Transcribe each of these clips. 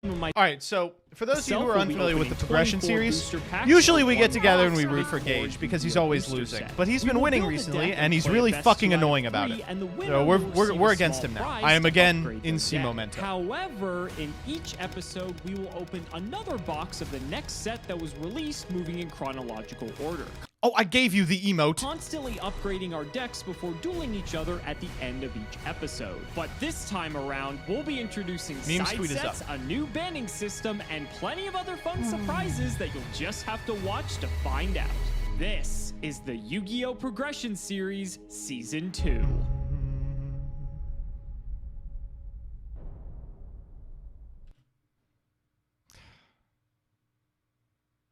Alright, so for those of you who are unfamiliar with the progression series, usually we get together and we root for Gage because he's always losing. But he's been winning recently, and he's really fucking annoying about it. So we're against him now. I am again in C momentum. However, in each episode, we will open another box of the next set that was released, moving in chronological order. Oh, I gave you the emote. Constantly upgrading our decks before dueling each other at the end of each episode. But this time around, we'll be introducing side sets, a new banning system, and plenty of other fun surprises that you'll just have to watch to find out. This is the Yu-Gi-Oh! Progression Series Season 2.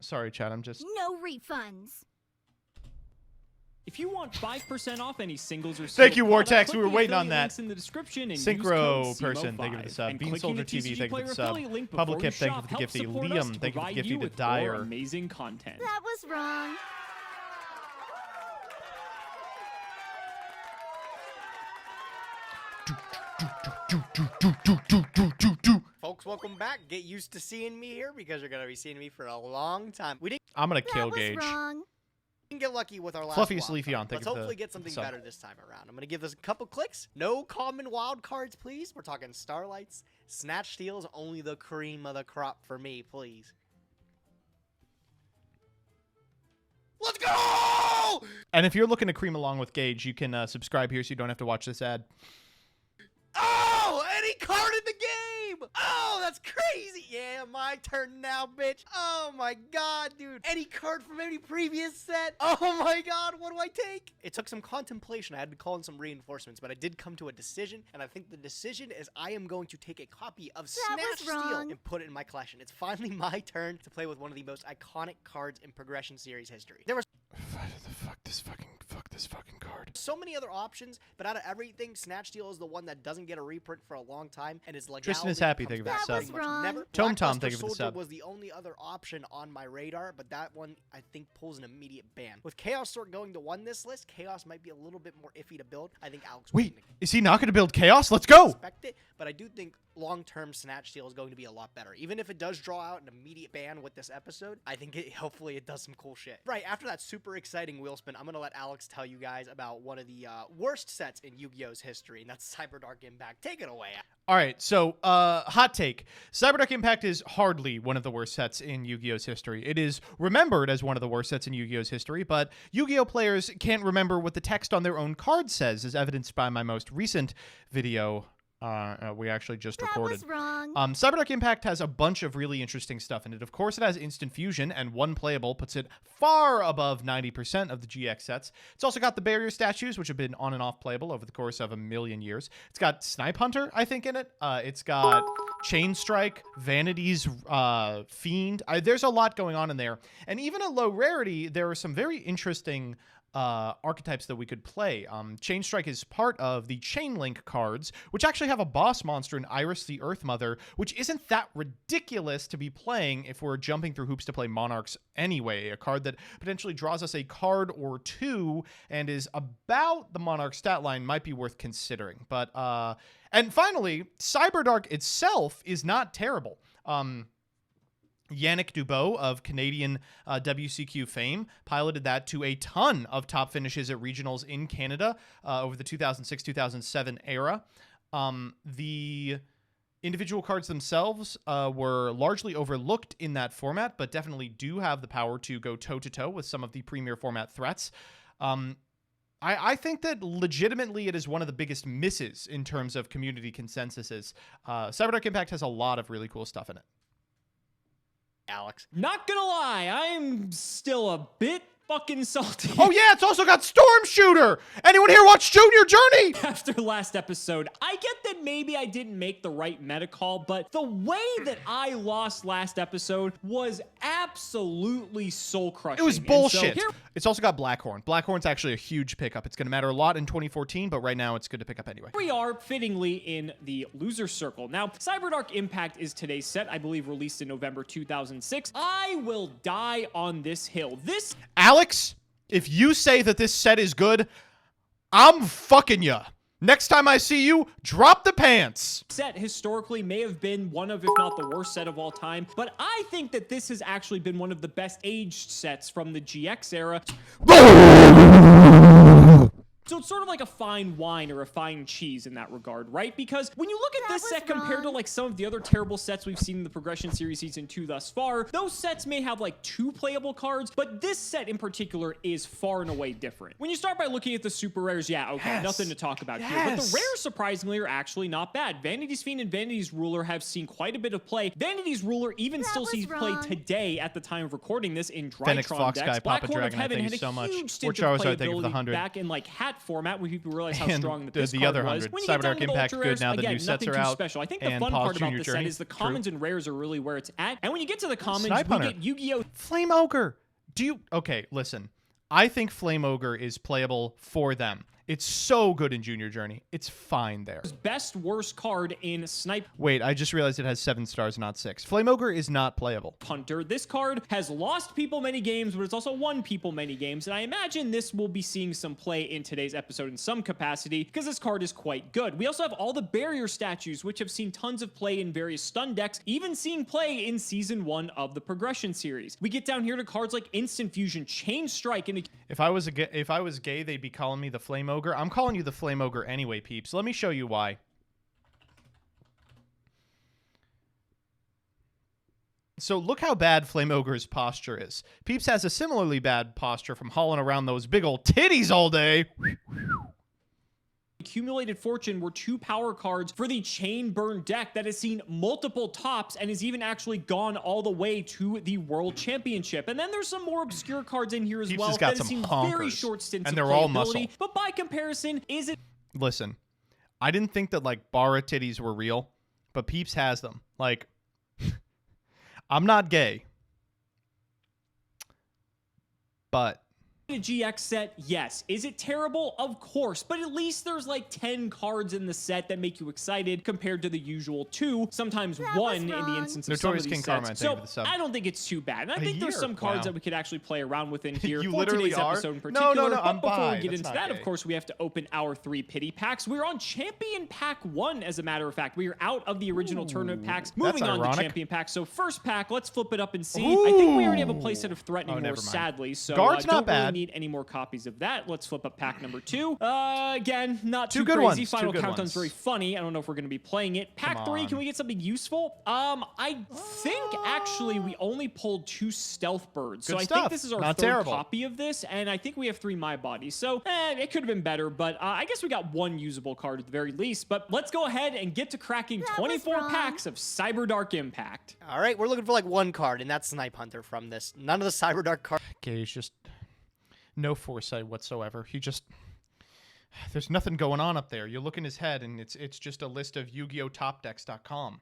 Sorry, Chad, I'm just... No refunds. If you want 5% off any singles or thank you, product, Vortex. We were waiting on that. In the description and Synchro person, thank you for the sub. Bean Soldier TV, thank you for the sub. Public Kip, thank you for the gifty. Liam, thank you for the gifty. To Dyer. Amazing content. That was wrong. Folks, welcome back. Get used to seeing me here because you're gonna be seeing me for a long time. I'm gonna kill Gage. Wrong. Didn't get lucky with our last Fluffiest wild Leafeon, card. thank Let's you for hopefully the get something sub. better this time around. I'm gonna give this a couple clicks. No common wild cards, please. We're talking Starlights, Snatch Steals, only the cream of the crop for me, please. Let's go! And if you're looking to cream along with Gage, you can subscribe here so you don't have to watch this ad. Oh, any card in the game! Oh, that's crazy! Yeah, my turn now, bitch. Oh my god, dude. Any card from any previous set? Oh my god, what do I take? It took some contemplation. I had to call in some reinforcements, but I did come to a decision, and I think the decision is I am going to take a copy of Snatch Steal and put it in my collection. It's finally my turn to play with one of the most iconic cards in Progression Series history. There was Fuck this fucking card. so many other options, but out of everything, Snatch Steal is the one that doesn't get a reprint for a long time, and is legality. Tristan is happy, thank you for the sub. Tom, thank you for the sub. Was the only other option on my radar, but that one I think pulls an immediate ban. With Chaos Sword going to 1 this list, Chaos might be a little bit more iffy to build. I think Alex. Wait, is he not going to build Chaos? Let's go. Expect it, but I do think long-term Snatch Steal is going to be a lot better. Even if it does draw out an immediate ban with this episode, I think hopefully it does some cool shit. Right after that super exciting wheel spin, I'm gonna let Alex tell you guys about one of the worst sets in Yu-Gi-Oh's history, and that's Cyberdark Impact. Take it away. All right, so hot take. Cyberdark Impact is hardly one of the worst sets in Yu-Gi-Oh's history. It is remembered as one of the worst sets in Yu-Gi-Oh's history, but Yu-Gi-Oh players can't remember what the text on their own card says, as evidenced by my most recent video we actually just recorded. That was wrong. Cyberdark Impact has a bunch of really interesting stuff in it. Of course, it has instant fusion, and one playable puts it far above 90% of the GX sets. It's also got the barrier statues, which have been on and off playable over the course of a million years. It's got Snipe Hunter, I think, in it. It's got Chain Strike, Vanity's Fiend. There's a lot going on in there. And even at low rarity, there are some very interesting archetypes that we could play. Chain Strike is part of the Chain Link cards, which actually have a boss monster in Iris the Earth Mother, which isn't that ridiculous to be playing if we're jumping through hoops to play Monarchs anyway. A card that potentially draws us a card or two and is about the Monarch stat line might be worth considering. But and finally, Cyberdark itself is not terrible. Yannick Dubois of Canadian WCQ fame piloted that to a ton of top finishes at regionals in Canada over the 2006-2007 era. The individual cards themselves were largely overlooked in that format, but definitely do have the power to go toe-to-toe with some of the premier format threats. I think that legitimately it is one of the biggest misses in terms of community consensuses. Cyberdark Impact has a lot of really cool stuff in it. Alex. Not gonna lie, I'm still a bit fucking salty. Oh yeah, it's also got Storm Shooter. Anyone here watch Junior Journey? After last episode, I get that maybe I didn't make the right meta call, but the way that I lost last episode was absolutely soul crushing. It was bullshit. So it's also got Blackhorn. Blackhorn's actually a huge pickup. It's going to matter a lot in 2014, but right now it's good to pick up anyway. We are fittingly in the loser circle. Now, Cyberdark Impact is today's set, I believe released in November 2006. I will die on this hill. Alex, if you say that this set is good, I'm fucking ya. Next time I see you, drop the pants. Set historically may have been one of, if not the worst set of all time, but I think that this has actually been one of the best aged sets from the GX era. So it's sort of like a fine wine or a fine cheese in that regard, right? Because when you look at this set compared to like some of the other terrible sets we've seen in the Progression Series Season 2 thus far, those sets may have like 2 playable cards, but this set in particular is far and away different. When you start by looking at the super rares, yeah, okay, Yes. nothing to talk about here. But the Yes. rares, surprisingly, are actually not bad. Vanity's Fiend and Vanity's Ruler have seen quite a bit of play. Vanity's Ruler even That still was sees play wrong. today at the time of recording this in Phoenix Drytron Fox decks. Guy, Black Papa Horn of Dragon, Heaven thank had you a so much. huge stint Which of Charizard, thank you for the playability 100. back in like hat format when people realize how And strong that the this other card was. 100. When you get down Cyberdark to the Impact, ultra good rares, now that again, new sets nothing are too out. special. I think the And fun Pause part about Junior this set Journey. is the True. commons and rares are really where it's at. And when you get to the commons, Snipe we Hunter. get Yu-Gi-Oh! Flame Ogre. Okay, listen. I think Flame Ogre is playable for them. It's so good in Junior Journey. It's fine there. best worst card in Snipe Wait, I just realized it has 7 stars, not 6. Flame Ogre is not playable. Hunter. This card has lost people many games, but it's also won people many games, and I imagine this will be seeing some play in today's episode in some capacity, because this card is quite good. We also have all the barrier statues, which have seen tons of play in various stun decks, even seeing play in Season 1 of the Progression series. We get down here to cards like Instant Fusion, Chain Strike, and If I was gay, they'd be calling me the Flame Ogre. I'm calling you the Flame Ogre anyway, peeps. Let me show you why. So look how bad Flame Ogre's posture is. Peeps has a similarly bad posture from hauling around those big old titties all day. Accumulated Fortune were 2 power cards for the Chain Burn deck that has seen multiple tops and has even actually gone all the way to the World Championship. And then there's some more obscure cards in here as Peeps well has got that have some seen very honkers, short stints and of they're all playability. muscle. But by comparison, is it Listen, I didn't think that, like, Bara titties were real, but Peeps has them. Like, I'm not gay. But a GX set? Yes. Is it terrible? Of course. But at least there's like 10 cards in the set that make you excited compared to the usual 2, sometimes That 1 was in the wrong. instance of Notorious some of these King sets. Carmine, thank you So for the sub. I don't think it's too bad. And I think there's year? some cards Wow. that we could actually play around with in here You for literally today's are? episode in No, particular. no, But I'm before we bi. get That's into not that, gay. of course, we have to open our 3 pity packs. We're on Champion Pack 1, as a matter of fact. We are out of the original tournament packs, moving on ironic. to Champion Pack. So first pack, let's flip it up and see. I think we already have a Ooh. playset of Threat Oh, anymore, never mind. sadly. So Guard's not don't really bad. need any more copies of that. Let's flip up pack number 2. Again, not Two too good crazy. ones, Final two good Countdown's ones. very funny. I don't know if we're going to be playing it. Pack Come 3, on. can we get something useful? I think actually we only pulled 2 Stealth Birds. So Good I stuff. think this is our Not 3rd terrible. copy of this, and I think we have 3 My Bodies. So it could have been better, but I guess we got 1 usable card at the very least. But let's go ahead and get to cracking That was 24 wrong. packs of Cyberdark Impact. All right, we're looking for like 1 card, and that's Snipe Hunter from this. None of the Cyberdark cards. Gage just no foresight whatsoever. He just there's nothing going on up there. You look in his head and it's just a list of Yu-Gi-Oh! Topdecks.com.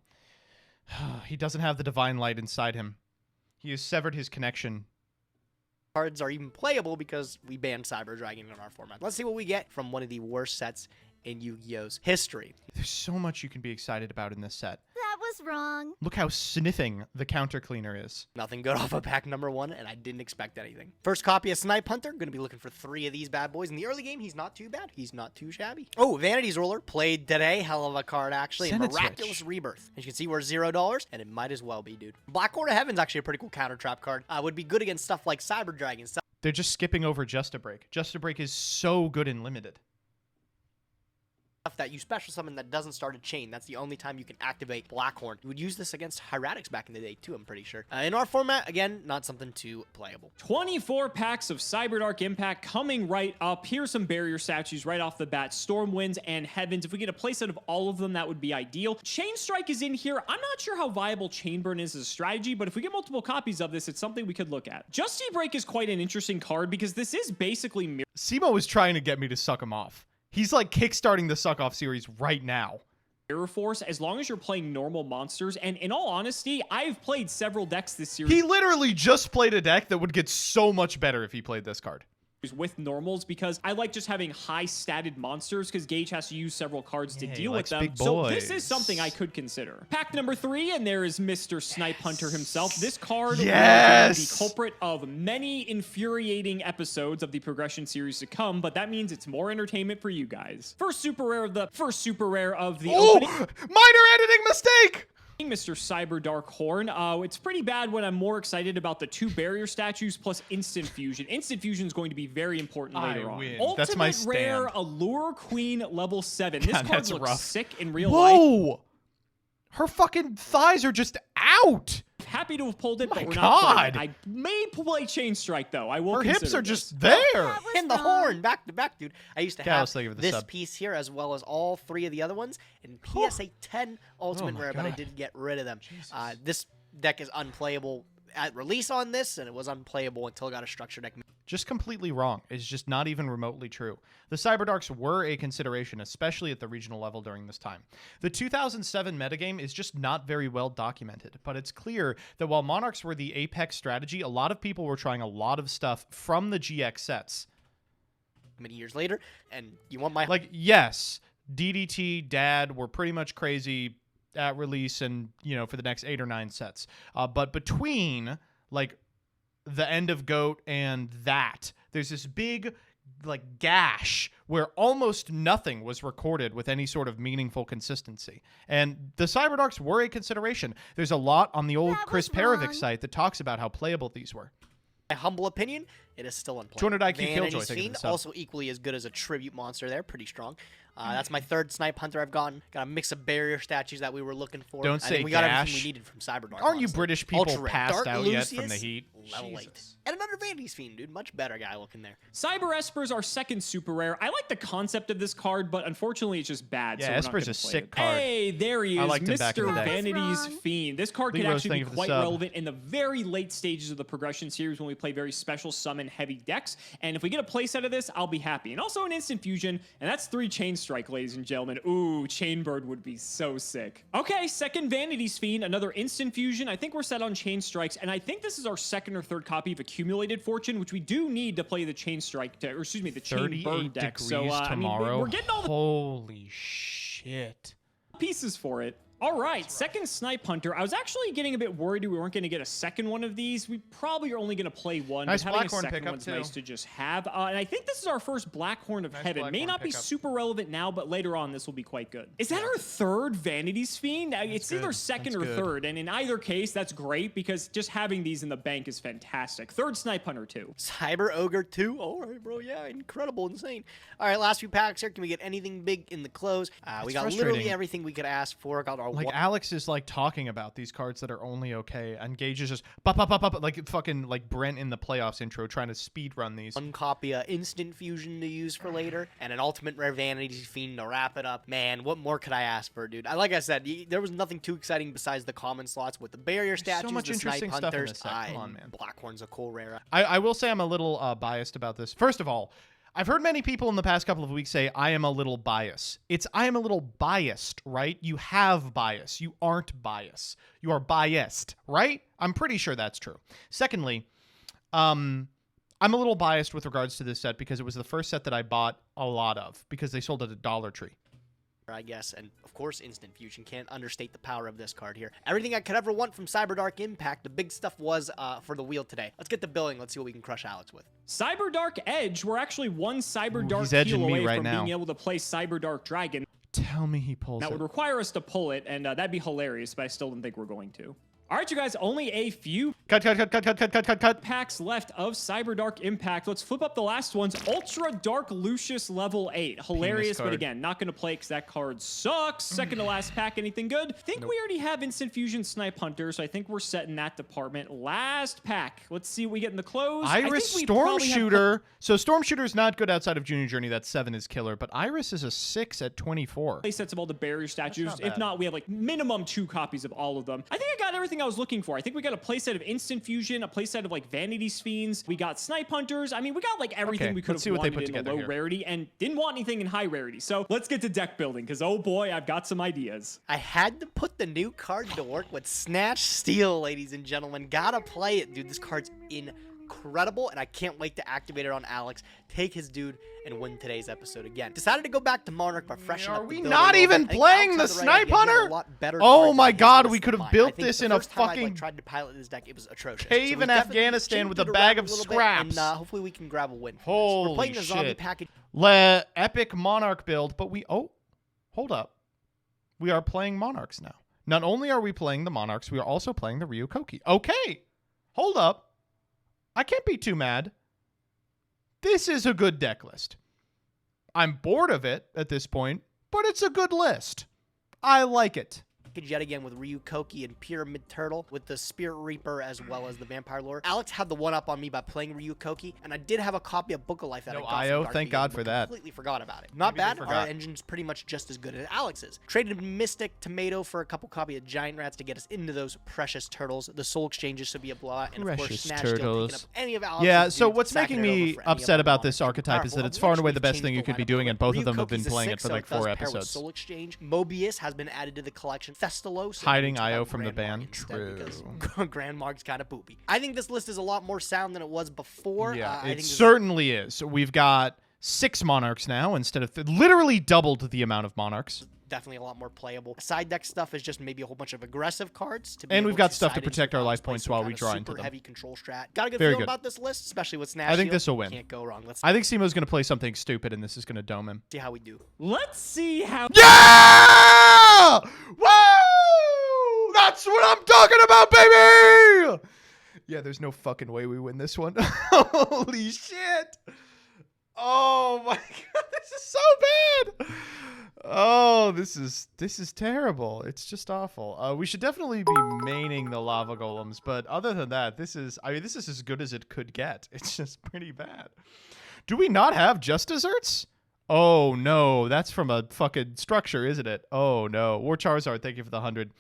He doesn't have the divine light inside him. He has severed his connection. Cards are even playable because we banned Cyber Dragon in our format. Let's see what we get from one of the worst sets in Yu-Gi-Oh's history. There's so much you can be excited about in this set. That was wrong. Look how sniffing the counter cleaner is. Nothing good off of pack number 1, and I didn't expect anything. First copy of Snipe Hunter. Going to be looking for 3 of these bad boys. In the early game, he's not too bad. He's not too shabby. Oh, Vanity's Ruler. Played today. Hell of a card, actually. And Senate Miraculous Switch. Rebirth. As you can see, we're $0, and it might as well be, dude. Black Horn of Heaven's actually a pretty cool counter trap card. Would be good against stuff like Cyber Dragon. They're just skipping over Just a Break. Just a Break is so good in limited. Stuff that you special summon that doesn't start a chain. That's the only time you can activate Blackhorn. You would use this against Hieratics back in the day too, I'm pretty sure. In our format, again, not something too playable. 24 packs of Cyberdark Impact coming right up. Here's some barrier statues right off the bat. Stormwinds and Heavens. If we get a playset of all of them, that would be ideal. Chain Strike is in here. I'm not sure how viable Chain Burn is as a strategy, but if we get multiple copies of this, it's something we could look at. Justy Break is quite an interesting card because this is basically Simo was trying to get me to suck him off. He's like kickstarting the Suck Off series right now. Mirror Force as long as you're playing normal monsters. And in all honesty, I've played several decks this series. He literally just played a deck that would get so much better if he played this card. with normals because I like just having high statted monsters because Gage has to use several cards to deal with them. So this is something I could consider. Pack number 3, and there is Mr. Snipe Hunter himself. This card was the culprit of many infuriating episodes of the progression series to come, but that means it's more entertainment for you guys. First super rare of the opening. Minor editing mistake! Mr. Cyberdark Horn. It's pretty bad when I'm more excited about the 2 barrier statues plus instant fusion. Instant fusion is going to be very important later on. Ultimate That's my stand. rare Allure Queen level 7. This card looks rough. sick in real life. Whoa! Her fucking thighs are just out! Happy to have pulled it, but we're God. not playing it. I may play Chain Strike, though. I will Her consider hips are this. just there! And the horn, back to back, dude. I used to have thank you for the this sub. piece here as well as all 3 of the other ones. And PSA 10 Ultimate Rare, but I did get rid of them. This deck is unplayable at release on this, and it was unplayable until it got a structure deck. Just completely wrong. It's just not even remotely true. The Cyberdarks were a consideration, especially at the regional level during this time. The 2007 metagame is just not very well documented, but it's clear that while Monarchs were the apex strategy, a lot of people were trying a lot of stuff from the GX sets. Many years later, and you want my... Like, yes, DDT, Dad were pretty much crazy at release and, you know, for the next 8 or 9 sets. But between, like, the end of GOAT and that, there's this big, like, gash where almost nothing was recorded with any sort of meaningful consistency. And the Cyberdarks were a consideration. There's a lot on the old Chris Perovic site that talks about how playable these were. My humble opinion, it is still unplayable. 200 IQ Vanity's Killjoy, thank you for Fiend, the sub. also equally as good as a tribute monster there, pretty strong. That's my 3rd Snipe Hunter I've gotten. Got a mix of barrier statues that we were looking for. Don't I say think we got everything gash. we needed from Cyberdark. Aren't you honestly. British people Ultra rare. passed Dark out yet from Lucius, the heat? Level 8. Jesus. And another Vanity's Fiend, dude. Much better guy looking there. Cyber Esper's our 2nd super rare. I like the concept of this card, but unfortunately it's just bad. Yeah, so we're not Esper's gonna a play sick it. card. Hey, there he I is, liked him back in the Mr. day. Vanity's Fiend. This card could Lee Rose, actually thank be you for the quite sub. relevant in the very late stages of the progression series when we play very special summon heavy decks. And if we get a place out of this, I'll be happy. And also an instant fusion, and that's 3 Chain Strike, ladies and gentlemen. Ooh, Chainbird would be so sick. Okay, 2nd Vanity's Fiend, another instant fusion. I think we're set on Chain Strikes, and I think this is our 2nd or 3rd copy of Accumulated Fortune, which we do need to play the Chain Strike deck, or excuse me, the Chainbird deck. So, tomorrow. I mean, we're getting all the Holy shit. pieces for it. All right, 2nd Snipe Hunter. I was actually getting a bit worried we weren't going to get a 2nd one of these. We probably are only going to play one. Nice but having Blackhorn a 2nd pickup, one's too. nice to just have. And I think this is our first Blackhorn of Heaven. May Blackhorn not be pickup. super relevant now, but later on this will be quite good. Is that our 3rd Vanity's Fiend? It's either good. 2nd That's or good. 3rd, and in either case, that's great because just having these in the bank is fantastic. 3rd Snipe Hunter too. Cyber Ogre 2. All right, bro. Yeah, incredible, insane. All right, last few packs here. Can we get anything big in the close? We got frustrating. literally everything we could ask for. Got our Like, one Alex is, like, talking about these cards that are only okay, and Gage is just pop, pop, pop, pop, like fucking, like, Brent in the playoffs intro trying to speed run these. copy of Instant Fusion to use for later, and an Ultimate Rare Vanity's Fiend to wrap it up. Man, what more could I ask for, dude? Like I said, there was nothing too exciting besides the common slots with the barrier statues, much the Snipe interesting stuff in Hunters. this set. Come on, man. Blackhorn's a cool rare. I will say I'm a little biased about this. First of all, I've heard many people in the past couple of weeks say, I am a little biased. It's, I am a little biased, right? You have bias. You aren't biased. You are biased, right? I'm pretty sure that's true. Secondly, I'm a little biased with regards to this set because it was the first set that I bought a lot of because they sold it at Dollar Tree. I guess, and of course Instant Fusion. Can't understate the power of this card here. Everything I could ever want from Cyberdark Impact. The big stuff was for the wheel today. Let's get the billing. Let's see what we can crush Alex with. Cyberdark Edge. We're actually one Cyberdark he's edging heal me away right from now. being able to play Cyberdark Dragon. Tell me he pulls That it. would require us to pull it, and that'd be hilarious, but I still don't think we're going to. All right, you guys, only a few Cut. packs left of Cyberdark Impact. Let's flip up the last ones. Ultra Dark Lucius level 8. Hilarious, but card. again, not going to play because that card sucks. Second to last pack, anything good? I think we already have Instant Fusion Snipe Hunter, so I think we're set in that department. Last pack. Let's see what we get in the close. Iris Storm Shooter. So Storm Shooter's not good outside of Junior Journey. That 7 is killer, but Iris is a 6 at 24. Play sets of all the barrier statues. not If bad. not, we have like minimum 2 copies of all of them. I think I got everything I was looking for. I think we got a playset of Instant Fusion, a playset of like Vanity's Fiends. We got Snipe Hunters. I mean, we got like everything Okay, we could let's have see what they wanted put in a together low here. rarity and didn't want anything in high rarity. So let's get to deck building because oh boy, I've got some ideas. I had to put the new card to work with Snatch Steel, ladies and gentlemen. Gotta play it, dude. This card's incredible, and I can't wait to activate it on Alex, take his dude, and win today's episode again. Decided to go back to Monarch by freshening up the build. Are we not even playing the Snipe Hunter? Oh my god, we could have built this in a fucking tried to pilot this deck. It was atrocious. Cave in Afghanistan with a bag of scraps. And hopefully we can grab a win. Holy We're playing the zombie shit. package. Epic Monarch build, but hold up. We are playing Monarchs now. Not only are we playing the Monarchs, we are also playing the Ryukoki. Okay, hold up. I can't be too mad. This is a good deck list. I'm bored of it at this point, but it's a good list. I like it. Yet again with Ryukoki and Pyramid Turtle with the Spirit Reaper as well as the Vampire Lore. Alex had the one up on me by playing Ryukoki, and I did have a copy of Book of Life that I got IO, from thank God for that. Completely forgot about it. Not bad. Our engine's pretty much just as good as Alex's. Traded Mystic Tomato for a couple copy of Giant Rats to get us into those precious turtles. The Soul Exchanges should be a blowout, and of course Snatch Steel picking up any of Alex's. Yeah, so dudes, what's stacking making it over me for any of upset our about this Monarchs. archetype is that Powerful. it's far and away the We've best changed thing you the could be lineup doing, a and little both of them have bit. been playing it for like 4 Ryukoki's a 6, so it does pair with episodes. Soul Exchange. Mobius has been added to the collection. Thestalos. Hiding IO from the ban. Because Grand Mark's kind of poopy. I think this list is a lot more sound than it was before. Yeah, I it think certainly is. We've got 6 Monarchs now instead of literally doubled the amount of Monarchs. Definitely a lot more playable. Side deck stuff is just maybe a whole bunch of aggressive cards. And we've got stuff to protect our life points while we draw into super them. heavy control strat. Got a good Very feeling good. about this list, especially with Snatch. I think this will win. Can't go wrong. Let's I think Simo's going to play something stupid, and this is going to dome him. see how we do. Let's see how. Yeah! Woo! That's what I'm talking about, baby! Yeah, there's no fucking way we win this one. Holy shit! Oh my god, this is so bad! Oh, this is terrible. It's just awful. We should definitely be maining the lava golems, but other than that, this is as good as it could get. It's just pretty bad. Do we not have just desserts? Oh no, that's from a fucking structure, isn't it? Oh no. War Charizard, thank you for the 100.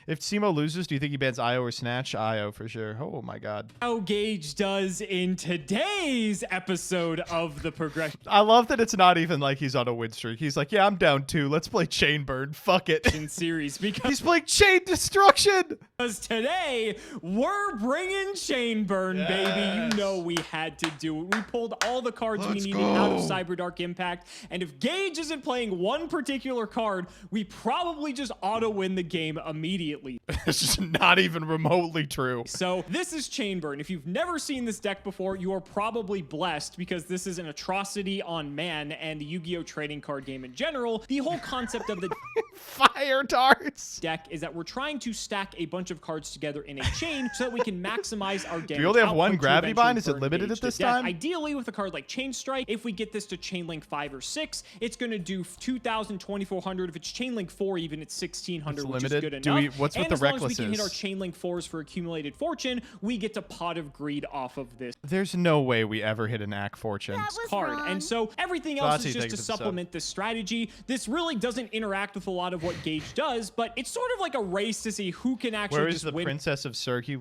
If Simo loses, do you think he bans IO or Snatch? IO for sure. Oh my god. How Gage does in today's episode of the progression I love that it's not even like he's on a win streak. He's like, yeah, I'm down 2. Let's play Chain Burn. Fuck it. series because He's playing Chain Destruction. today we're bringing Chain Burn, baby. You know we had to do it. We pulled all the cards we needed out of Cyberdark Impact, and if Gage isn't playing one particular card, we probably just auto win the game immediately. This is not even remotely true. So this is Chain Burn. If you've never seen this deck before, you are probably blessed because this is an atrocity on man and the Yu-Gi-Oh! Trading card game in general. The whole concept of the Fire darts. deck is that we're trying to stack a bunch of cards together in a chain so that we can maximize our damage. Do you only have one output to gravity bind? Is eventually it limited burn at this Gage to death. time? Ideally, with a card like Chain Strike, if we get this to Chain Link 5 or 6, it's going to do 2,000, 2,400. If it's Chain Link 4, even it's 1,600, which is good enough. What's with and the as long as we can recklesses? hit our Chain Link 4s for accumulated fortune, we get to Pot of Greed off of this There's no way we ever hit an Ack Fortune. That was card. wrong. And so everything else Bati, is thank just you to for the sub. supplement this strategy. This really doesn't interact with a lot of what Gage does, but it's sort of like a race to see who can actually Where is just the win. Princess of Sergi?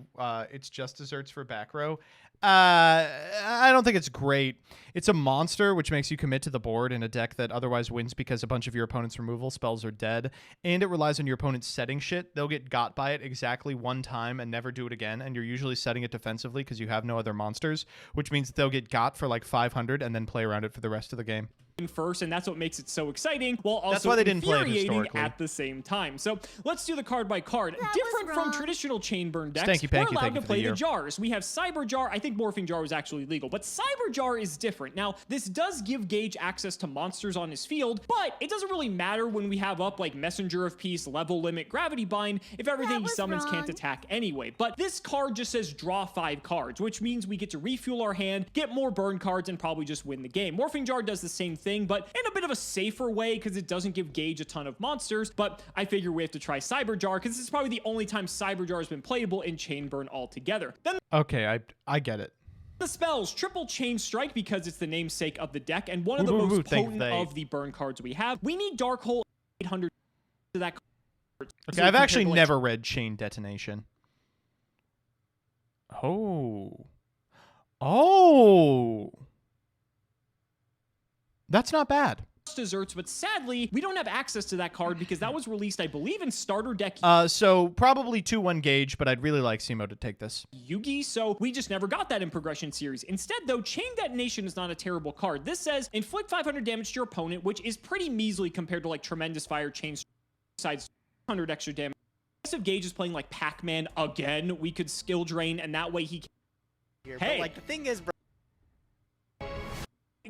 It's just desserts for back row. I don't think it's great. It's a monster, which makes you commit to the board in a deck that otherwise wins because a bunch of your opponent's removal spells are dead, and it relies on your opponent's setting shit. They'll get got by it exactly one time and never do it again, and you're usually setting it defensively because you have no other monsters, which means they'll get got for like 500 and then play around it for the rest of the game. First, and that's what makes it so exciting, while also That's why they didn't play it infuriating historically. at the same time. So let's do the card by card. That was Different from wrong. traditional Chain Burn decks, Stanky we're Panky, allowed thank to you for play the the year. jars. We have Cyber Jar. I think Morphing Jar was actually legal, but Cyber Jar is different. Now, this does give Gage access to monsters on his field, but it doesn't really matter when we have up like Messenger of Peace, Level Limit, Gravity Bind, if everything he was summons can't wrong. attack anyway. But this card just says draw 5 cards, which means we get to refuel our hand, get more burn cards, and probably just win the game. Morphing Jar does the same thing, but in a bit of a safer way because it doesn't give Gage a ton of monsters. But I figure we have to try Cyber Jar because this is probably the only time Cyber Jar has been playable in Chain Burn altogether. Then Okay, I get it. the spells, triple Chain Strike because it's the namesake of the deck and one of the Woo, woo, woo, most thank potent they. of the burn cards we have. We need Dark Hole 800 to that card. Okay, So we I've can actually pick, like, never read Chain Detonation. Oh. Oh. That's not bad. desserts, but sadly, we don't have access to that card because that was released, I believe, in starter deck So probably 2-1 Gage, but I'd really like Simo to take this. Yugi, so we just never got that in Progression Series. Instead, though, Chain Detonation is not a terrible card. This says, inflict 500 damage to your opponent, which is pretty measly compared to, like, Tremendous Fire, Chain Sides, 100 extra damage. If Gage is playing, like, Pac-Man again, we could skill drain, and that way he can... Hey! But, like, the thing is, bro...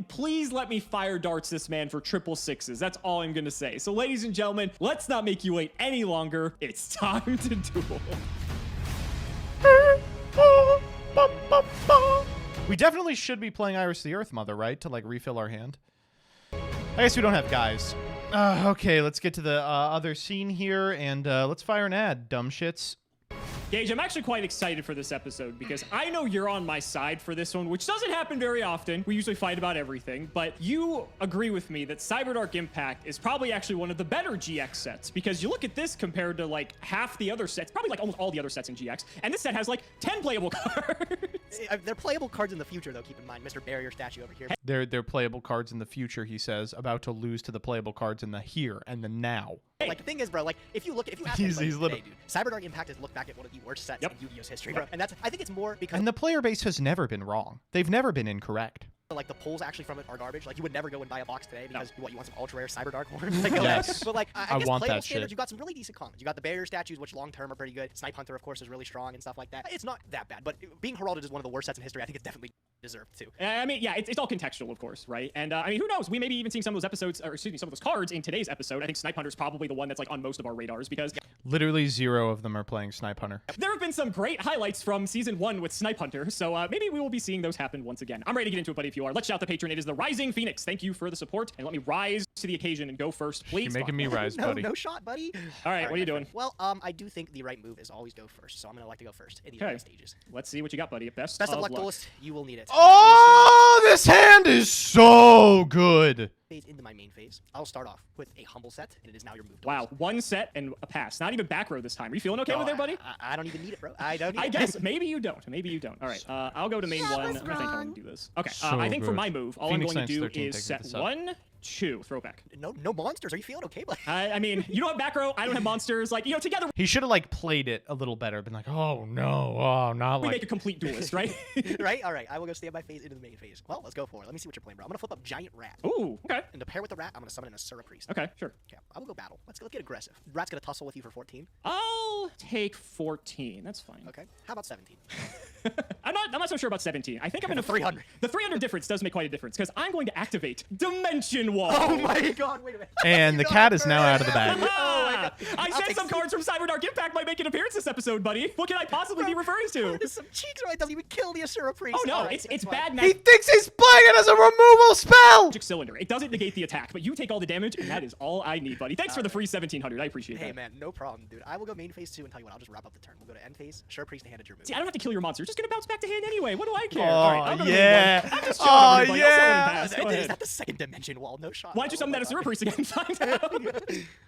Please let me fire darts this man for 666s. That's all I'm gonna say. So, ladies and gentlemen, let's not make you wait any longer. It's time to duel. We definitely should be playing Iris the Earth Mother, right? To, like, refill our hand. I guess we don't have guys. Okay, let's get to the other scene here, and let's fire an ad, dumb shits. Gage, I'm actually quite excited for this episode because I know you're on my side for this one, which doesn't happen very often. We usually fight about everything, but you agree with me that Cyberdark Impact is probably actually one of the better GX sets because you look at this compared to like half the other sets, probably like almost all the other sets in GX, and this set has like 10 playable cards. They're playable cards in the future, though, keep in mind. Mr. Barrier statue over here. They're playable cards in the future, he says, about to lose to the playable cards in the here and the now. Like, the thing is, bro, like, if you ask He's anybody today, dude, Cyberdark Impact is look back at one of the worst sets in Yu-Gi-Oh's history, bro. And that's, I think it's more because... And the player base has never been wrong. They've never been incorrect. Like, the pulls actually from it are garbage. Like, you would never go and buy a box today because, what, you want some ultra-rare Cyberdark horns? Like, yes. But, like, I guess want playable that standards, shit. you got some really decent commons. You got the barrier statues, which long-term are pretty good. Snipe Hunter, of course, is really strong and stuff like that. It's not that bad, but being heralded as one of the worst sets in history, I think it's definitely deserved, too. I mean, yeah, it's all contextual, of course, right? And, I mean, who knows? We may be even seeing some of those episodes, or excuse me, some of those cards in today's episode. I think Snipe Hunter's probably the one that's, like, on most of our radars because... Literally 0 of them are playing Snipe Hunter. There have been some great highlights from Season 1 with Snipe Hunter, so maybe we will be seeing those happen once again. I'm ready to get into it, buddy, if you are. Let's shout the patron. It is the Rising Phoenix. Thank you for the support, and let me rise to the occasion and go first, please. You're making me rise, buddy. No shot, buddy. All right, what are you doing? Well, I do think the right move is always go first, so I'm going to like to go first in the early stages. Let's see what you got, buddy. Best of of luck, luck. duelist. You will need it. Oh, this hand is so good. Into my main phase. I'll start off with a humble set, and it is now your move. Wow, one set and a pass. Not even back row this time. Are you feeling okay with it, buddy? I don't even need it, bro. I don't need I it. guess. Maybe you don't. Maybe you don't. All right, I'll go to main That one. was I'm going to think how I'm wrong. going to do this. Okay, So I think for good. my move, all Phoenix I'm going to Knights do 13 is takes set this up. 1, 2, throwback. No monsters. Are you feeling okay, buddy? I mean, you don't have back row. I don't have monsters. Like, you know, together He should have, like, played it a little better. Been like, oh, no. Oh, not we like... make a complete duelist, right? Right? All right. I will go stand by phase into the main phase. Well, let's go for it. Let me see what you're playing, bro. I'm going to flip up Giant Rat. Ooh, okay. And to pair with the rat, I'm going to summon in a Sura Priest. Okay, sure. Okay, I will go battle. Let's get aggressive. Rat's going to tussle with you for 14. I'll take 14. That's fine. Okay. How about 17? I'm not so sure about 17. I think I'm going to 300. The 300 difference does make quite a difference because I'm going to activate Dimension Wall. Oh my god, wait a minute. And the cat is now out of the bag. Ah, I I'll said take some cards from Cyberdark Impact might make an appearance this episode, buddy. What can I possibly be referring to? There's some cheeks, right? It doesn't even kill the Asura Priest. Oh no, All right, it's that's bad fine. He magic thinks he's playing it as a removal spell! cylinder. It doesn't negate the attack, but you take all the damage, and that is all I need, buddy. Thanks for the free 1700. I appreciate Hey that. man, no problem, dude. I will go main phase 2 and tell you what, I'll just wrap up the turn. We'll go to end phase. Asura Priest and hand it your move. See, I don't have to kill your monster. You're just gonna bounce back to hand anyway. What do I care? Oh, All right, I'll go to yeah. main one. I'm just chilling Oh, over here, buddy. I'll sell it yeah. and pass. Go Is ahead. that the second dimension wall? No shot. Why don't you summon that Asura Priest again? Find out. Well,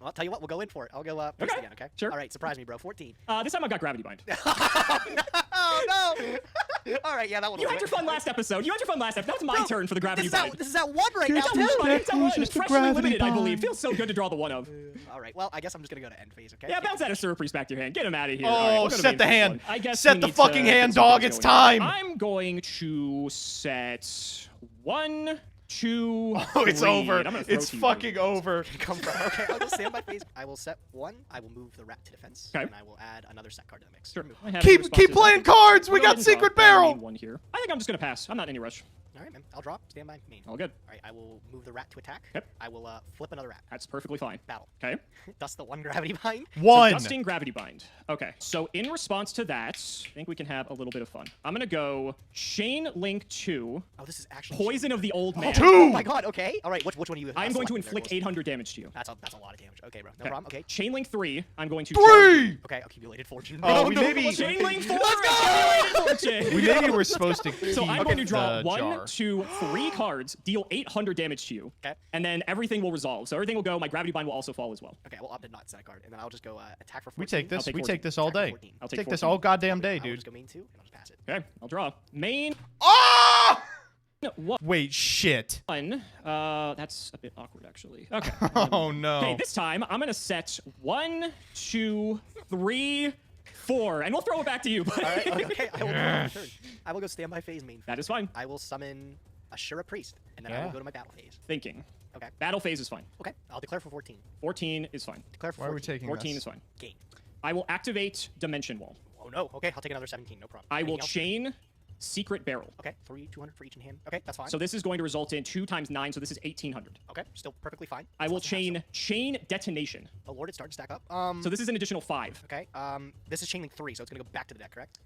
I'll tell you what, we'll go in for it. I'll go Priest Okay, again, okay? sure. All right, surprise me, bro. 14. This time I've got Gravity Bind. Oh no! All right, yeah, that one. You had your fun last episode. That was my turn for the Gravity Bind. This is at 1 right now, It's too. at one. It's at one. just It's a freshly Gravity limited, I believe. Bind. Feels so good to draw the one of. All right, well, I guess I'm just gonna go to end phase, okay? Yeah, bounce that Asura Priest back to your hand. Get him out of here. Oh, All right, we'll go to set main the phase hand. one. I guess Set we the need fucking to hand, get some dog. cards It's going. time. I'm going to set 1, 2, Oh, it's 3, over. and I'm gonna throw It's to you, fucking buddy. over. Come from. Okay, I'll just stand by phase. I will set 1. I will move the rat to defense. Okay. And I will add another set card to the mix. Sure. Move. I have Keep responses. playing cards. We Go ahead got and draw. Secret I need Barrel. one here. I think I'm just gonna pass. I'm not in any rush. All right, man. I'll drop. Stand by main. All good. All right, I will move the rat to attack. Yep. I will flip another rat. That's perfectly fine. Battle. Okay. Dust the 1 gravity bind. One. So dusting Gravity Bind. Okay. So in response to that, I think we can have a little bit of fun. I'm gonna go Chain Link 2, Oh, this is actually Poison of the Old Man. Two. Oh my god. Okay. All right. Which one are you? I'm going to selecting there, inflict Ghost? 800 damage to you. That's a lot of damage. Okay, bro. No problem. Okay. Chain Link 3, I'm going to 3. Okay. Accumulated fortune. Oh, No, we no, maybe- no, Chain Link 4. Let's go! Accumulated fortune. We maybe were supposed to keep So I'm going to draw the 1, jar. 2, 3 cards, deal 800 damage to you, Okay. and then everything will resolve. So everything will go. My Gravity Bind will also fall as well. Okay. Well, opt to not set a card, and then I'll just go attack for 14. We take this. take We 14. take this all Attack for day. 14. I'll take Take this 14. all goddamn day, I'll dude. just go main 2, and I'll just pass it. Okay, I'll draw. Main. Oh! Wait, shit. That's a bit awkward, actually. Okay. Oh, no. Okay, this time I'm gonna set 1, 2, 3, 4, and we'll throw it back to you. All right, okay. I will go on the turn. I will go standby phase main. That is fine. I will summon a Shura Priest, and then I will go to my battle phase. Thinking. Okay. Battle phase is fine. Okay, I'll declare for 14. 14 is fine. Declare for Why 14. are we taking 14 this? is fine. Gain. I will activate Dimension Wall. Oh no. Okay, I'll take another 17. No problem. I will Anything else? chain Secret Barrel. Okay, 200 for each in hand. Okay, that's fine. So this is going to result in 2 times 9, so this is 1800. Okay, still perfectly fine. I will That's awesome. chain Detonation. Oh lord, it's starting to stack up. So this is an additional 5. Okay, this is chain link 3, so it's gonna go back to the deck, correct?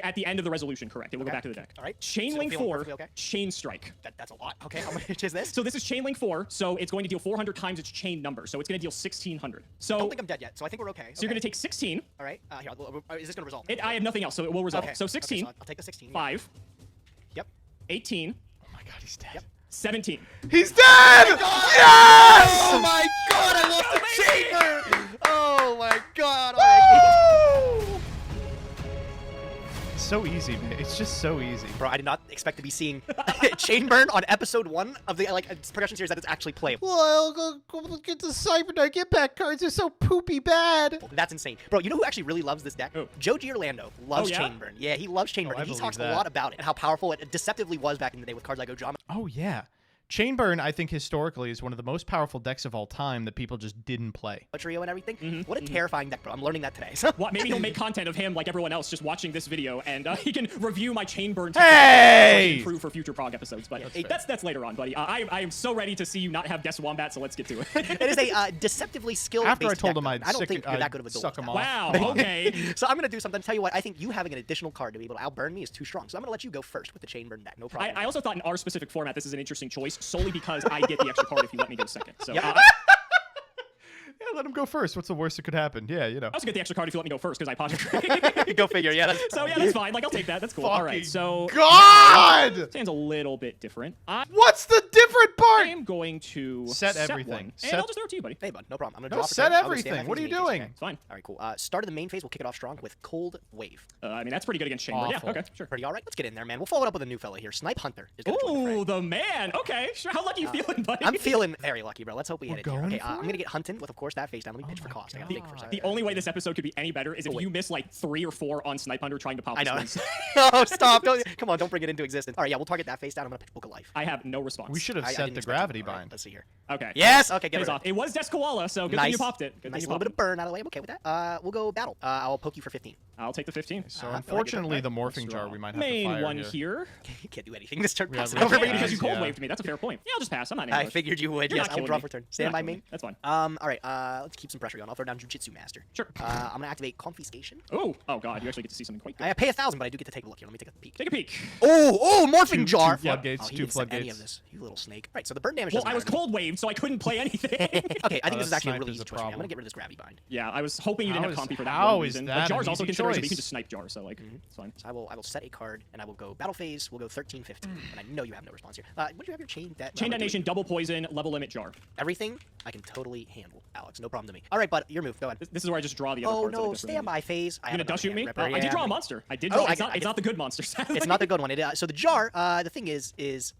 At the end of the resolution, correct. It will go Okay. back to the deck. All right. Chain So Link feeling 4, perfectly okay? Chain Strike. That's a lot. Okay, how much is this? So this is Chain Link 4, so it's going to deal 400 times its chain number, so it's going to deal 1600. I So, don't think I'm dead yet, so I think we're okay. so you're going to take 16. All right, here, is this gonna resolve? I have nothing else, so it will resolve. Okay. So Okay, 16, I'll take the 16. 5, Yep. 18, Oh my god, he's dead. Yep. 17. He's dead! Yes! Oh my god, I lost the chamber! Oh my god! All right. Woo! So easy, man. It's just so easy. Bro, I did not expect to be seeing chain burn on episode 1 of the progression series that is actually playable. Well, go look at the Cyberdark Impact cards. They're so poopy bad. That's insane. Bro, you know who actually really loves this deck? Who? Joe Giorlando loves Oh, yeah? chain burn. Yeah, he loves chain Oh, burn. I And he believe talks a that. lot about it and how powerful it deceptively was back in the day with cards like Ojama. Oh, yeah. Chainburn, I think, historically, is one of the most powerful decks of all time that people just didn't play. Trio and everything. Mm-hmm. What a terrifying deck, bro. I'm learning that today. So. What? Maybe he'll make content of him like everyone else just watching this video, and he can review my chain burn Hey! to improve for future prog episodes. But Yeah, that's later on, buddy. I am so ready to see you not have Death Wombat, so let's get to it. It is a deceptively skilled After I based told deck, him though. I'd I don't think you're that good of a suck duelist. him off. Wow. Okay. So I'm gonna do something. Tell you what, I think you having an additional card to be able to outburn me is too strong. So I'm gonna let you go first with the chain burn deck. No problem. I also thought in our specific format this is an interesting choice solely because I get the extra card if you let me go second. So Yep. Yeah, let him go first. What's the worst that could happen? Yeah, you know. I also get the extra card if you let me go first because I posture. Go figure. Yeah. That's, So yeah, that's fine. Like I'll take that. That's cool. All right. Fucking So God! stands a little bit different. I What's the different part? am going to Set one, everything. and Set- I'll just throw it to you, buddy. Hey, bud. No problem. I'm gonna No, drop a set turn. I'll go stand everything. by What are phase you main phase, doing? okay? It's fine. All right, cool. Start of the main phase, we'll kick it off strong with Cold Wave. I mean that's pretty good against Chamber. Awful. Yeah. Okay. Sure. Pretty all right. Let's get in there, man. We'll follow it up with a new fella here. Snipe Hunter is gonna join the fray. Ooh, the man. Okay. Sure. How lucky you feeling, buddy? I'm feeling very lucky, bro. Let's hope we hit it here. going Okay, for I'm it? gonna get Hunted with, of course, that face down. Let me pitch for my cost. I gotta think for a second. The only way this episode could be any better is if wait. you miss like 3 or 4 on Snipe Hunter trying to pop I the know. strings. Oh, stop. Come on, don't bring it into existence. All right, yeah, we'll target that face down. I'm gonna pitch Book of Life. I have no response. We should have I set didn't the expect you. gravity All right, bind. let's see here. Okay. Yes. Okay, get Pays rid of off. It was Descoala, so good thing you popped it. Good thing Nice you little popped bit of burn out of the way. I'm okay with that. We'll go battle. I'll poke you for 15. it. I'll take the 15. So I like it. unfortunately, Okay. the morphing jar we might have to Main fire one here. here. You can't do anything this turn. Yeah, Pass it really over. Okay, Yeah, because you cold yeah. waved me. That's a fair point. Yeah, I'll just pass. I'm not in I English. figured you would. You're Yes, not I will killing draw me. for turn. You're Stand not by killing main. me. That's fine. All right. Let's keep some pressure on. I'll throw down Jujitsu Master. Sure. I'm gonna activate Confiscation. Oh god, you actually get to see something quite good. I pay 1,000, but I do get to take a look here. Let me take a peek. Take a peek. Oh, Morphing Two Jar. floodgates, Oh, he two didn't set any floodgates. of this. You little snake. All right, so the burn damage. Well, doesn't I was matter to me. cold waved, so I couldn't play anything. Okay, I think Oh, this is that actually a snipe really is easy a choice for me. I'm problem. gonna get rid of this gravity bind. Yeah, I was hoping you didn't How have is- compy for that how one is reason. that But an Jar's also easy consideration, but you choice? can just snipe Jar, so like it's fine. So I will set a card and I will go battle phase. We'll go 13, 15, and I know you have no response here. Would you have your chain? Chain Detonation, double poison, level limit Jar. Everything I can totally handle, Alex. No problem to me. All right, bud, your move. Go ahead. This is where I just draw the other Oh cards. that I no, just really standby phase. I need. have You gonna dust shoot another me? hand Oh, ripper. I did Yeah, draw a I'm- monster. I did Oh, draw. I It's get- not the good monster. sadly. It's not the good one. So the jar. The thing is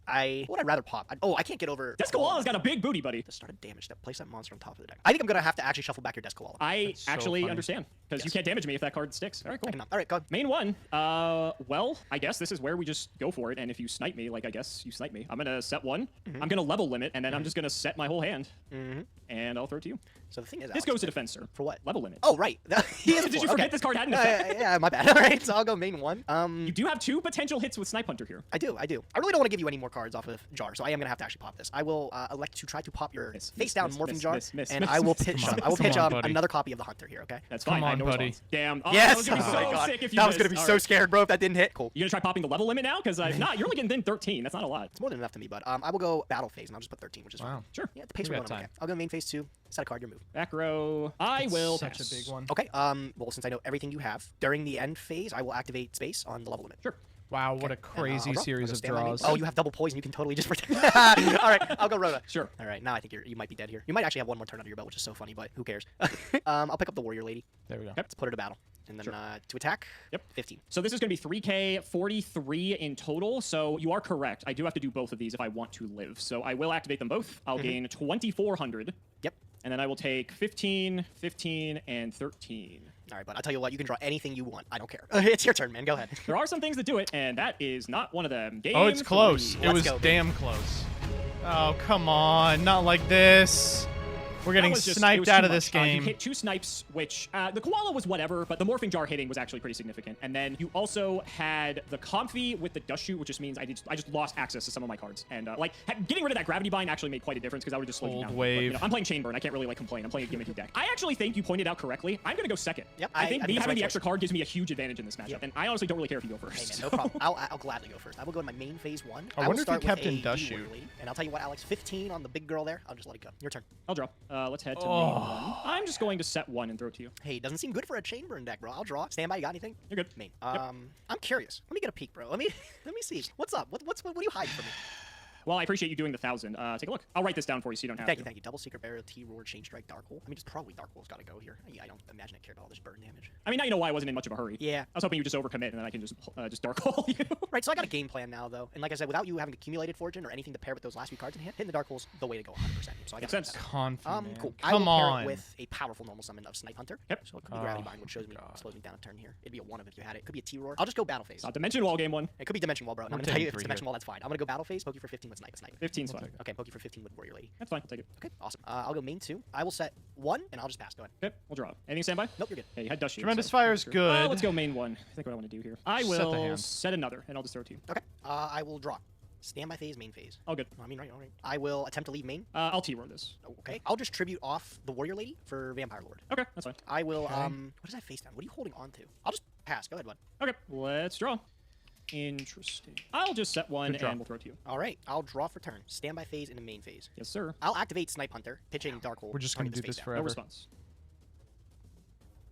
what would I rather pop? I can't get over. Descoala's got a big booty, buddy. The start of damage step. Place that monster on top of the deck. I think I'm gonna have to actually shuffle back your Descoala. I That's so actually funny. understand because you Yes. can't damage me if that card sticks. All right, cool. All right, go. Main one. Well, I guess this is where we just go for it. And if you snipe me, like I guess you snipe me, I'm gonna set one. I'm gonna level limit, and then I'm just gonna set my whole hand, and I'll throw it to you. So the thing is, This Alex, goes to defense, sir. for what? Level limit. Oh right. He is a Did you four. forget Okay. this card had an effect? Yeah, my bad. All right, so I'll go main one. You do have 2 potential hits with Snipe Hunter here. I do. I really don't want to give you any more cards off of jar, so I am gonna have to actually pop this. I will elect to try to pop your Miss, face down miss, morphing miss, jar, miss, and miss, I will miss. pitch. Come on, I will come pitch on, buddy. another copy of the hunter here. Okay. That's Come fine. I on, know buddy. response. Damn. Oh, Yes. That was gonna be Oh so my God. sick if you That was gonna missed. be All so right. scared, bro. If that didn't hit, cool. You gonna try popping the level limit now? Because nah, you're only getting in 13. That's not a lot. It's more than enough to me, bud. I will go battle phase, and I'll just put 13, which is fine. Wow. Sure. Yeah, the pace We we're got going. Okay. time. I'll go main phase 2. Set a card. Your move. Back row. I will Such pass. a big one. Okay. Well, since I know everything you have during the end phase, I will activate space on the level limit. Sure. Wow, what a And, crazy I'll draw. series I'll of stand by main. draws. Oh, you have double poison. You can totally just protect. All right, I'll go Rhoda. Sure. All right, now I think you might be dead here. You might actually have one more turn under your belt, which is so funny, but who cares? I'll pick up the warrior lady. There we go. Let's put her to battle. And then Sure. to attack, Yep. 15. So this is going to be 3K, 43 in total. So you are correct. I do have to do both of these if I want to live. So I will activate them both. I'll gain 2,400. Yep. And then I will take 15, 15, and 13. All right, but I'll tell you what, you can draw anything you want. I don't care. It's your turn, man. Go ahead. There are some things that do it, and that is not one of them. Game Oh, it's close. 3. It Let's was go, baby. damn close. Oh, come on. Not like this. We're getting That was just- it sniped was out too of this much. game. You hit 2 snipes, which the koala was whatever, but the morphing jar hitting was actually pretty significant. And then you also had the comfy with the dust shoot, which just means I just lost access to some of my cards. And like getting rid of that gravity bind actually made quite a difference because I would just slow you Cold down. wave. But, you know, I'm playing Chainburn. I can't really like complain. I'm playing a gimmicky deck. I actually think you pointed out correctly. I'm gonna go second. Yep, I think I me think that's having right the choice. extra card gives me a huge advantage in this matchup. Yep. And I honestly don't really care if you go Hey, first. man, no problem. I'll gladly go first. I will go in my main phase 1. I will wonder if start you kept with in a Dust D-Warrior Shoot. lady. And I'll tell you what, Alex, 15 on the big girl there. I'll just let it go. Your turn. I'll draw. Let's head to Oh. main 1. I'm just going to set 1 and throw it to you. Hey, doesn't seem good for a Chainburn deck, bro. I'll draw. Stand by. You got anything? You're good. Main. I'm curious. Let me get a peek, bro. Let me see. What's up? What do you hide from me? Well, I appreciate you doing the 1,000. Take a look. I'll write this down for you so you don't have Thank to. you, thank you. Double Secret Barrier, T-Roar, Chain Strike, Dark Hole. I mean, just probably Dark Hole's got to go here. I don't imagine it cared about all this burn damage. I mean, now you know why I wasn't in much of a hurry. Yeah. I was hoping you would just overcommit and then I can just dark hole you. Right, so I got a game plan now, though. And like I said, without you having accumulated Fortune or anything to pair with those last few cards in hand, hitting the Dark Hole's the way to go 100%. So I got Makes sense. Confident. Cool. I will Come pair on. it with a powerful normal summon of Snipe Hunter. Yep. So it could be Gravity Bind, which slows me down a turn here. It'd be a 1 of if you had it. It could be a T-Roar. I'll just go Battle Phase. Dimension Wall game 1. It could be Dimension Wall, bro. And I'm We're gonna tell you taking if it's 3 Dimension here. Wall, that's fine. I'm gonna go Battle Phase, poke you for 15 with Snipe. 15's fine. Okay, poke you for 15 with Warrior Lady. That's fine. I'll take it. Okay, awesome. I'll go main 2. I will set 1, and I'll just pass. Go ahead. Okay, we'll draw. Anything standby? Nope, you're good. Yeah, you had Dust Shield. Tremendous so Fire that's is true. good. Let's go main 1. I think what I want to do here. I Set the will hand. set another, and I'll just throw it to you. Okay. I will draw. Stand by phase, main phase. All good. I mean, right. I will attempt to leave main. I'll T-roar this. Okay. I'll just tribute off the Warrior Lady for Vampire Lord. Okay, that's fine. I will, Okay. what is that face down? What are you holding on to? I'll just pass. Go ahead, bud. Okay, let's draw. Interesting. I'll just set 1 Good draw. and we'll throw it to you. All right. I'll draw for turn. Stand by phase into main phase. Yes, sir. I'll activate Snipe Hunter, pitching Dark Hole. We're just going to target do this face forever. No response.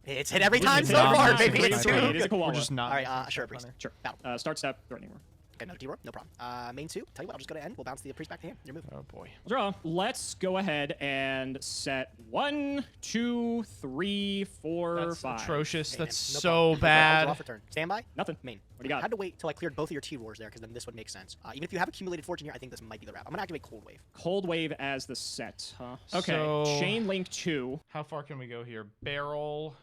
down. It's hit every time It's so not far, nice. baby. It's It's great. too It is a good. koala. We're just not. All right, missing sure, stuff on priest. there. Sure. Battle. Start step, throw anymore. Okay, no T-Roar, no problem. Main 2. Tell you what, I'll just go to end. We'll bounce the priest back to hand. Your move. Oh boy. Draw. Let's go ahead and set 1, 2, 3, 4, That's 5. atrocious. Hey, That's man, no so problem. I'll bad. draw for turn. Stand by. Nothing. Main. What do you got? I had to wait till I cleared both of your T-Roars there, because then this would make sense. Even if you have accumulated fortune here, I think this might be the wrap. I'm gonna activate Cold Wave. Cold Wave as the set, huh? Okay. So- Chain Link 2. How far can we go here? Barrel.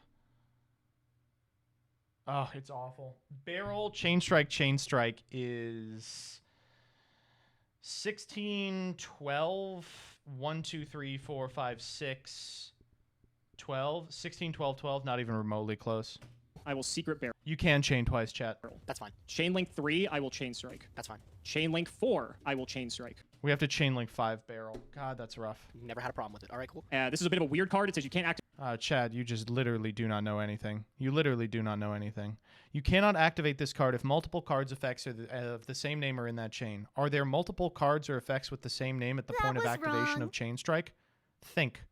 Oh, it's awful. Barrel, chain strike is 16, 12, 1, 2, 3, 4, 5, 6, 12, 16, 12, 12, not even remotely close. I will Secret Barrel. You can chain twice, chat. That's fine. Chain Link 3, I will Chain Strike. That's fine. Chain Link 4, I will Chain Strike. We have to chain link 5 barrel. God, that's rough. Never had a problem with it. All right, cool. This is a bit of a weird card. It says you can't activate. Chad, you just literally do not know anything. You literally do not know anything. You cannot activate this card if multiple cards effects are of the same name are in that chain. Are there multiple cards or effects with the same name at the That point of was activation wrong. of Chain Strike? Think.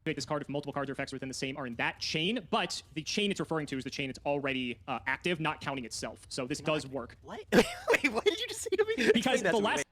This card if multiple cards or effects within the same are in that chain, but the chain it's referring to is the chain that's already active, not counting itself. So this does work. What? Wait, what did you just say to me? Because Explain that the to me. last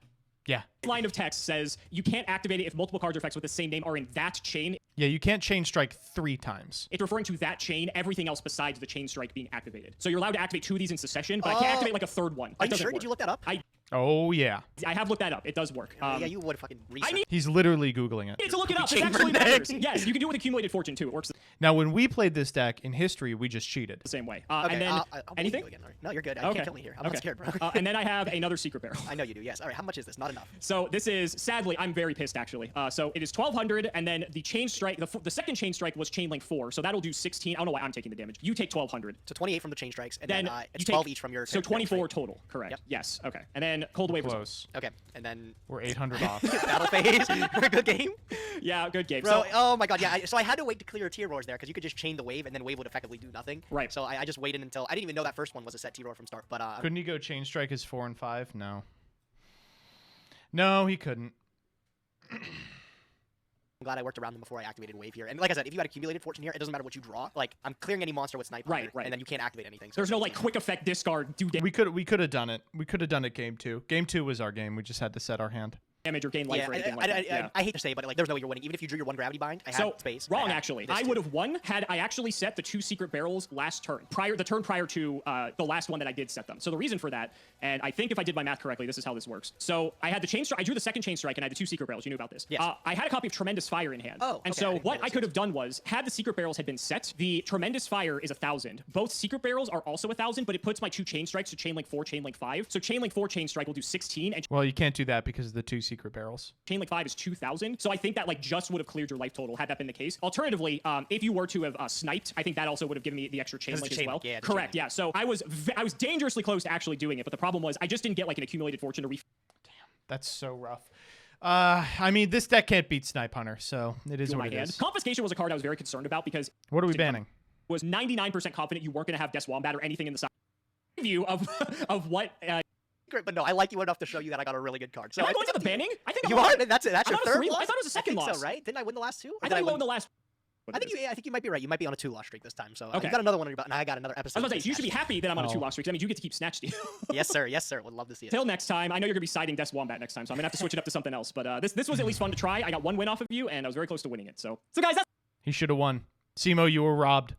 Yeah. line of text says you can't activate it if multiple cards or effects with the same name are in that chain. Yeah, you can't Chain Strike 3 times. It's referring to that chain, everything else besides the chain strike being activated. So you're allowed to activate 2 of these in succession, but I can't activate like a third one. Are That you doesn't sure? work. Did you look that up? Oh, yeah. I have looked that up. It does work. Yeah, you would fucking research. I need He's literally Googling it. to look it up. It Chamber actually deck. matters. Yes, you can do it with accumulated fortune too. It works Now, when we played this deck in history, we just cheated. the same way. Okay, And then I'll believe anything? you again. All right. No, you're good. I Okay. can't kill me here. I'm Okay. not scared, bro. And then I have another secret barrel. I know you do. Yes. All right. How much is this? Not enough. So this is, sadly, I'm very pissed actually. So it is 1,200, and then the chain strike, the second chain strike was chain link 4, so that'll do 16. I don't know why I'm taking the damage. You take 1,200. So 28 from the chain strikes, and Then then you it's take 12 each from your. So character, 24 right? total, correct? Yep. Yes. Okay. And then cold wave. Close. Okay, and then We're 800 off. battle phase. Good game, Yeah, good game. bro. So, Oh my god, yeah. So I had to wait to clear Tier Roars there because you could just chain the wave, and then wave would effectively do nothing. Right. So I just waited until I didn't even know that first one was a set Tier Roar from start. But Couldn't he go Chain Strike as 4 and 5? No. No, he couldn't. I'm glad I worked around them before I activated wave here. And like I said, if you had accumulated fortune here, it doesn't matter what you draw. Like I'm clearing any monster with sniper, Right, right. and then you can't activate anything. So there's no like quick effect discard do damage. We could have done it. We could have done it game 2. Game 2 was our game. We just had to set our hand. damage or gain life or anything like that. I hate to say it, but like, there's no way you're winning. Even if you drew your 1 gravity bind, I had space. Wrong, actually. I would have won had I actually set the 2 secret barrels last turn, the turn prior to the last one that I did set them. So the reason for that, and I think if I did my math correctly, this is how this works. So I had the chain strike. I drew the second chain strike, and I had the 2 secret barrels. You knew about this. Yes. I had a copy of Tremendous Fire in hand. Oh, and okay, so what I could have done was, had the secret barrels had been set, the Tremendous Fire is 1,000. Both secret barrels are also 1,000, but it puts my 2 chain strikes to chain link 4, chain link 5. So chain link 4, chain strike will do 16, and Well, you can't do that because of the 2 secret barrels. chain link 5 is 2,000. So I think that like just would have cleared your life total had that been the case. Alternatively, if you were to have sniped, I think that also would have given me the extra chain link as well. Yeah, correct. Yeah. So I was dangerously close to actually doing it, but the problem was I just didn't get like an accumulated fortune to That's so rough. I mean, this deck can't beat Snipe Hunter, so it is what it is. Confiscation was a card I was very concerned about because What are we banning? was 99% confident you weren't going to have Des Wombat or anything in the side view of what. Great, but no, I like you enough to show you that I got a really good card. So am I going to the banning? I think you are. That's it. That's I your thought it was third loss. I thought it was a second loss. So, right? Didn't I win the last 2? I thought I won the last. I think you might be right. You might be on a 2-loss streak this time. So okay. you got another one on your belt, and I got another episode. I was going to say, you should be happy that I'm on a 2-loss streak. That means you get to keep Snatch Steal. Yes, sir. Yes, sir. Would love to see it. Till next time. I know you're going to be siding Des Wombat next time, so I'm going to have to switch it up to something else. But this was at least fun to try. I got 1 win off of you, and I was very close to winning it. So guys, that's... He should have won. Simo, you were robbed.